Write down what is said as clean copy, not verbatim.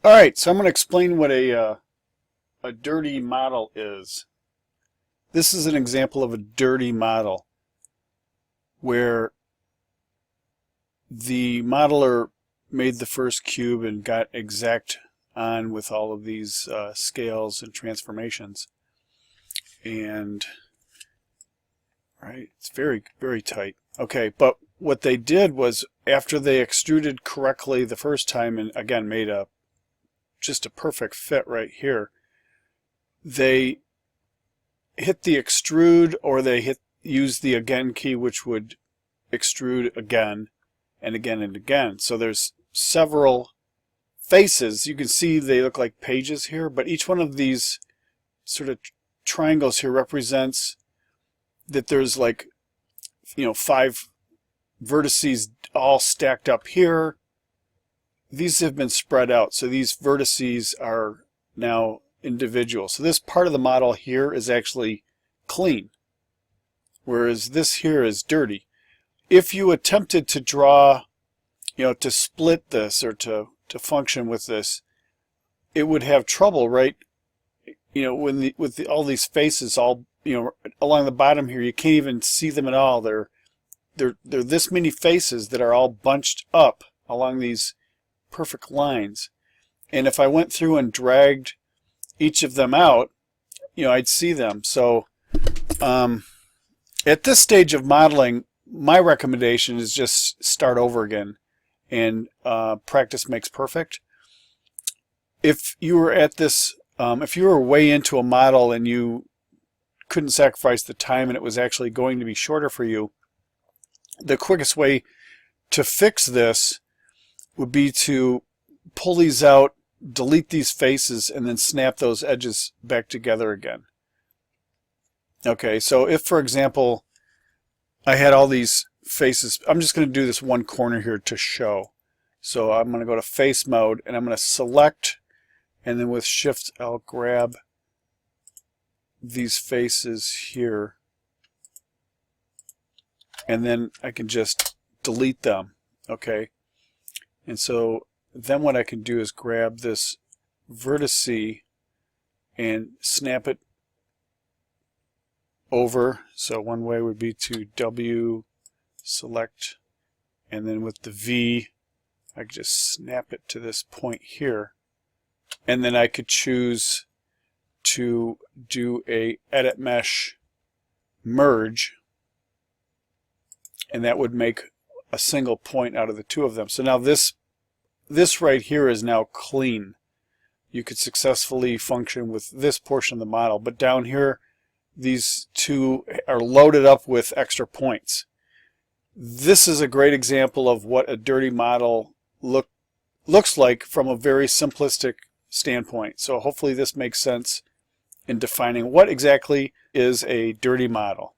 All right, so I'm going to explain what a dirty model is. This is an example of a dirty model where the modeler made the first cube and got exact on with all of these scales and transformations. And right, it's very, very tight. Okay, but what they did was after they extruded correctly the first time and again made just a perfect fit right here, they hit the extrude, or they use the again key, which would extrude again and again and again. So there's several faces. You can see they look like pages here, but each one of these sort of triangles here represents that there's like, 5 vertices all stacked up here. These have been spread out, so these vertices are now individual. So this part of the model here is actually clean, whereas this here is dirty. If you attempted to draw, to split this or to function with this, it would have trouble, right? When all these faces all, along the bottom here, you can't even see them at all. They're this many faces that are all bunched up along these perfect lines. And if I went through and dragged each of them out, I'd see them. So at this stage of modeling, my recommendation is just start over again, and practice makes perfect. If you were at this, if you were way into a model and you couldn't sacrifice the time and it was actually going to be shorter for you, the quickest way to fix this would be to pull these out, delete these faces, and then snap those edges back together again. Okay, so if, for example, I had all these faces, I'm just going to do this one corner here to show. So I'm going to go to face mode, and I'm going to select, and then with Shift I'll grab these faces here, and then I can just delete them. Okay, and so then what I can do is grab this vertice and snap it over. So one way would be to W select, and then with the V I could just snap it to this point here, and then I could choose to do a edit mesh merge, and that would make a single point out of the two of them. So now this right here is now clean. You could successfully function with this portion of the model, but down here these two are loaded up with extra points. This is a great example of what a dirty model looks like from a very simplistic standpoint. So hopefully this makes sense in defining what exactly is a dirty model.